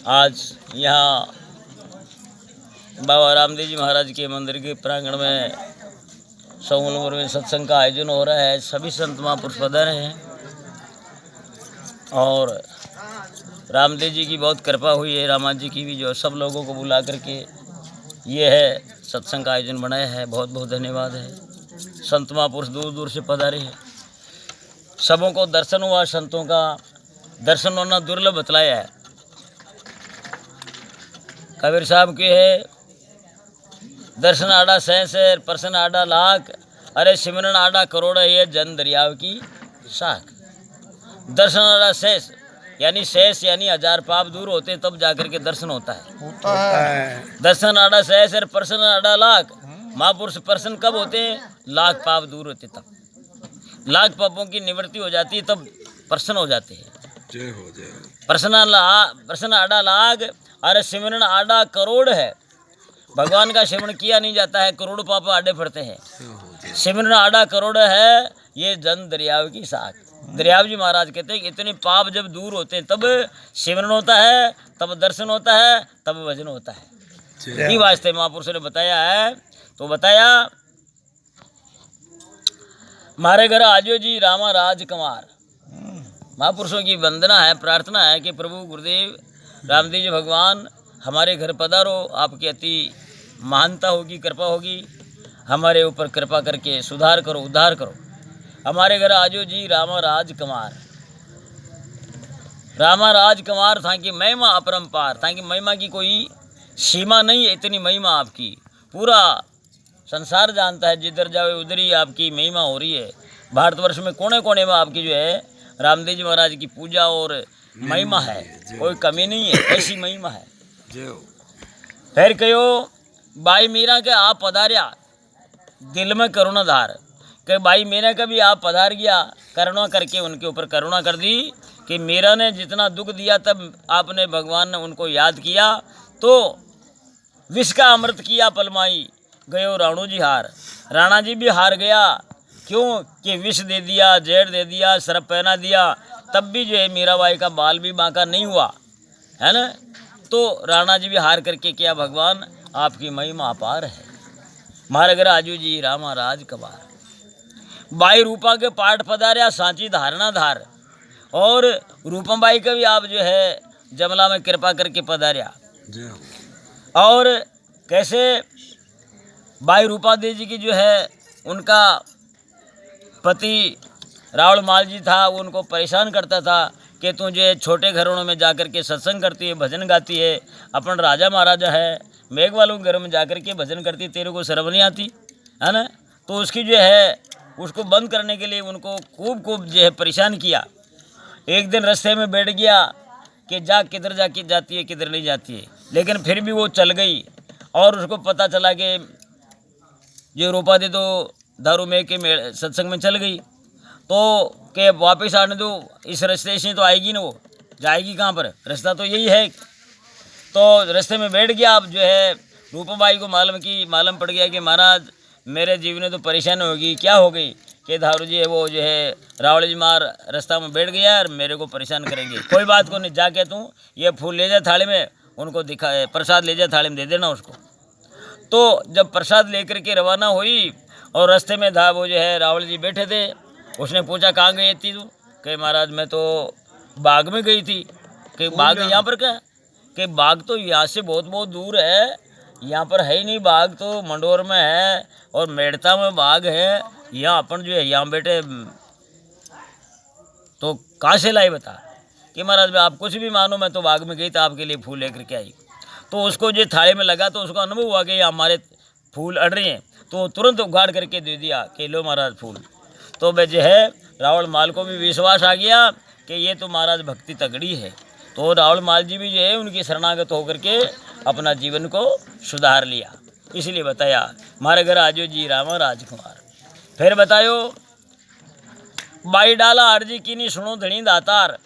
आज यहाँ बाबा रामदेव जी महाराज के मंदिर के प्रांगण में सौनपुर में सत्संग का आयोजन हो रहा है। सभी संत महापुरुष पधारे हैं और रामदेव जी की बहुत कृपा हुई है, रामा जी की भी, जो सब लोगों को बुला करके ये है सत्संग का आयोजन बनाया है। बहुत बहुत धन्यवाद है। संत महापुरुष दूर दूर से पधारे हैं, सबों को दर्शन हुआ। संतों का दर्शन होना दुर्लभ बतलाया है। कबीर साहब के है, दर्शन आड़ा सैंसर प्रसन्न आड़ा लाख, अरे सिमरन आड़ा करोड़ है ये जन दरियाव की साख। दर्शन आड़ा शेष यानी शेष यानी 1000 पाप दूर होते तब जाकर के दर्शन होता है। दर्शन आड़ा सैंसर प्रसन्न आड़ा लाख, महापुरुष प्रसन्न कब होते हैं? लाख पाप दूर होते तब, लाख पापों की निवृत्ति हो जाती है तब प्रसन्न हो जाते हैं। जय हो जय हो। प्रसन्न आड़ा लाख, अरे सिमरन आड़ा करोड़ है। भगवान का सिमरन किया नहीं जाता है, करोड़ पाप आड़े पड़ते हैं। सिमरन आड़ा करोड़ है ये जन दरियाव की साख। दरियाव जी महाराज कहते हैं कि इतने पाप जब दूर होते हैं तब सिमरन होता है, तब दर्शन होता है, तब भजन होता है। यही वास्ते महापुरुषों ने बताया है। तो बताया, हमारे घर आजो जी रामा राजकुमार। महापुरुषों की वंदना है, प्रार्थना है कि प्रभु गुरुदेव रामदेव जी भगवान हमारे घर पधारो, आपकी अति महानता होगी, कृपा होगी, हमारे ऊपर कृपा करके सुधार करो, उद्धार करो। हमारे घर आजो जी रामा राजकुमार। रामा राजकुमार था कि महिमा अपरंपार, था कि महिमा की कोई सीमा नहीं है, इतनी महिमा आपकी पूरा संसार जानता है। जिधर जाओ उधर ही आपकी महिमा हो रही है। भारतवर्ष में कोने कोने में आपकी जो है रामदेव जी महाराज की पूजा और महिमा है, कोई कमी नहीं है, ऐसी महिमा है। फिर कहो भाई मीरा के आप पधारिया दिल में करुणा धार, कि भाई मीरा का भी आप पधार गया, करुणा करके उनके ऊपर करुणा कर दी कि मीरा ने जितना दुख दिया तब आपने भगवान ने उनको याद किया तो विष का अमृत किया पलमाई, गयो राणू जी हार। राणा जी भी हार गया, क्यों कि विष दे दिया, जहर दे दिया, सरप पहना दिया, तब भी जो है मीराबाई का बाल भी बांका नहीं हुआ, है ना। तो राणा जी भी हार करके क्या भगवान आपकी महिमा अपार है। हमारे घर आजू जी रामा राज कबार। बाई रूपा के पाठ पधार्या सांची धारणा धार, और रूपम बाई का भी आप जो है जमला में कृपा करके पधार्या। और कैसे बाई रूपा देवी जी की जो है उनका पति रावल माल जी था, वो उनको परेशान करता था कि तू जो छोटे घरों में जाकर के सत्संग करती है, भजन गाती है, अपन राजा महाराजा है, मेघ वालों के घर में जाकर के भजन करती, तेरे को शर्म नहीं आती, है ना। तो उसकी जो है उसको बंद करने के लिए उनको खूब जो है परेशान किया। एक दिन रास्ते में बैठ गया कि जा किधर जाके जाती है, किधर नहीं जाती है, लेकिन फिर भी वो चल गई। और उसको पता चला कि ये रूपा दे तो दारू में के सत्संग में चल गई, तो के वापस आने दो, इस रास्ते से तो आएगी ना, वो जाएगी कहाँ पर, रास्ता तो यही है। तो रास्ते में बैठ गया। अब जो है रूपाबाई को मालूम पड़ गया कि महाराज मेरे जीवन में तो परेशानी होगी। क्या हो गई कि दारू जी है वो जो है रावल जी मार रास्ता में बैठ गया और मेरे को परेशान करेंगे। कोई बात को नहीं, जाके तू ये फूल ले जा थाली में, उनको दिखा, प्रसाद ले जा थाली में दे देना उसको। तो जब प्रसाद लेकर के रवाना हुई और रास्ते में था वो जो है रावल जी बैठे थे, उसने पूछा कहाँ गई थी तू? कि महाराज मैं तो बाग में गई थी। कि बाग यहाँ पर क्या? कि बाग तो यहाँ से बहुत बहुत दूर है, यहाँ पर है ही नहीं बाग, तो मंडोर में है और मेड़ता में बाग है, यहाँ अपन जो है यहाँ बैठे, तो कहाँ से लाई बता? कि महाराज मैं आप कुछ भी मानो, मैं तो बाग में गई तो आपके लिए फूल लेकर के आई। तो उसको जो थाली में लगा तो उसको अनुभव हुआ कि हमारे फूल अड़ रहे हैं, तो तुरंत उगाड़ करके दे दिया कि लो महाराज फूल। तो वह जो है रावल माल को भी विश्वास आ गया कि ये तो महाराज भक्ति तगड़ी है। तो रावल माल जी भी जो है उनकी शरणागत होकर के अपना जीवन को सुधार लिया। इसलिए बताया हमारे घर आजो जी रामा राजकुमार। फिर बतायो बाई डाला अर्जी की नहीं सुनो धनी दातार।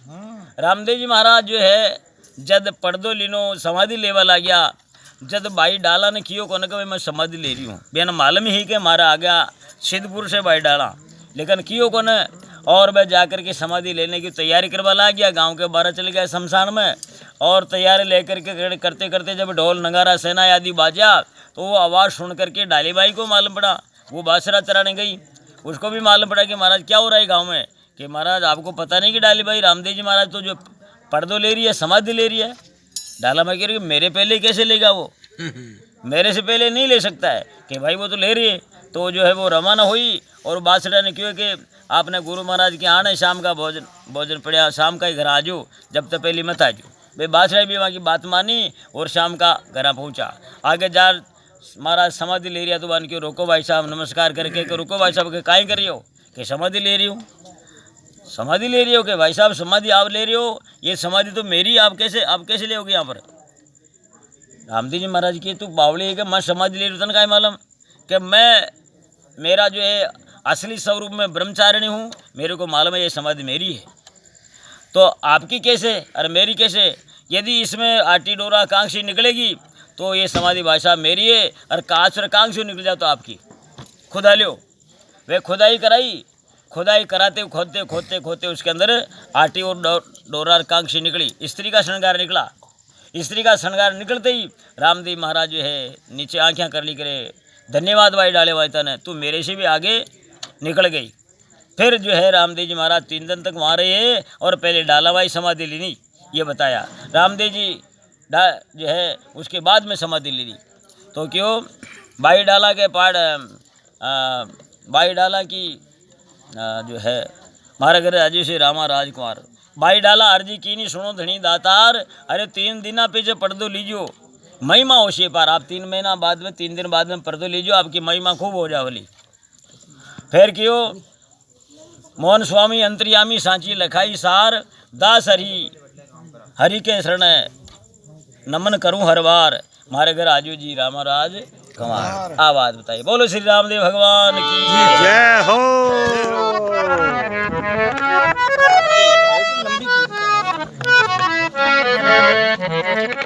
रामदेव जी महाराज जो है जद पर्दो लीनो समाधि लेवा ला गया, जद बाई डाला ने कियो को न मैं समाधि ले रही हूँ, बेन मालूम ही कि हमारा आ गया सिद्धपुर से बाई डाला, लेकिन कियो को न। और वह जाकर के समाधि लेने की तैयारी करवा ला गया, गांव के बाहर चले गए शमशान में। और तैयारी लेकर के करते करते जब ढोल नगारा सेना आदि बाजा तो वो आवाज़ सुन करके डाली बाई को मालूम पड़ा, वो बासरा चराने गई, उसको भी मालूम पड़ा कि महाराज क्या हो रहा है गांव में, कि महाराज आपको पता नहीं कि डाली बाई रामदेव जी महाराज तो जो पर्दो ले रही है, समाधि ले रही है। डाला मैं कह रही मेरे पहले कैसे लेगा वो, मेरे से पहले नहीं ले सकता है, कि भाई वो तो ले रही है। तो जो है वो रवाना हुई और बादशाह ने क्यों कि आपने गुरु महाराज के आने शाम का भोजन पड़ा, शाम का ही घर आजो, जब तक पहली मत आजो। भाई बादशाह भी वहाँ की बात मानी और शाम का घर पहुँचा। आगे जा महाराज समाधि ले रहा तो वन क्यों रोको भाई साहब, नमस्कार करके कि रुको भाई साहब के काहे कर रही हो, कि समाधि ले रही हूँ। समाधि ले रही हो कि भाई साहब समाधि आप ले रही हो, ये समाधि तो मेरी, आप कैसे ले यहाँ पर। रामदेव जी महाराज की तू बावली है कि मैं समाधि ले रही हूँ, क्या मालूम कि मेरा जो है असली स्वरूप में ब्रह्मचारिणी हूँ, मेरे को मालूम है ये समाधि मेरी है। तो आपकी कैसे और मेरी कैसे, यदि इसमें आटी डोरा कांक्षी निकलेगी तो ये समाधि भाई साहब मेरी है, और कांच और कांक्षी निकल जाए तो आपकी। खुदा लो वे खुदाई कराई, खुदाई कराते खोदते खोदते खोदते उसके अंदर आटी और डोरा और कांक्षी निकली, स्त्री का श्रृंगार निकला। स्त्री का श्रृंगार निकलते ही रामदेव महाराज जो है नीचे आंखें कर ली करे, धन्यवाद भाई डाले भाई तने, तू मेरे से भी आगे निकल गई। फिर जो है रामदेव जी महाराज 3 दिन तक वहाँ रहे और पहले डालाबाई समाधि ली, ये बताया। रामदेव जी जो है उसके बाद में समाधि ली। तो क्यों बाई डाला के पाड़ बाई डाला की जो है मारा घर राजू से रामा राजकुमार बाई डाला अर्जी की नहीं सुनो धनी दातार, अरे 3 दिन पीछे पर्दो लीजियो, महिमा होशी पार। आप 3 महीना बाद में 3 दिन बाद में पर्दो लीजियो, आपकी महिमा खूब हो जावली। फिर क्यों मोहन स्वामी अंतर्यामी सांची लखाई सार, दास हरि के शरण नमन करूं हर बार, मारे घर आजू जी रामाराज कुमार। आवाज बताइए, बोलो श्री रामदेव भगवान की जय हो।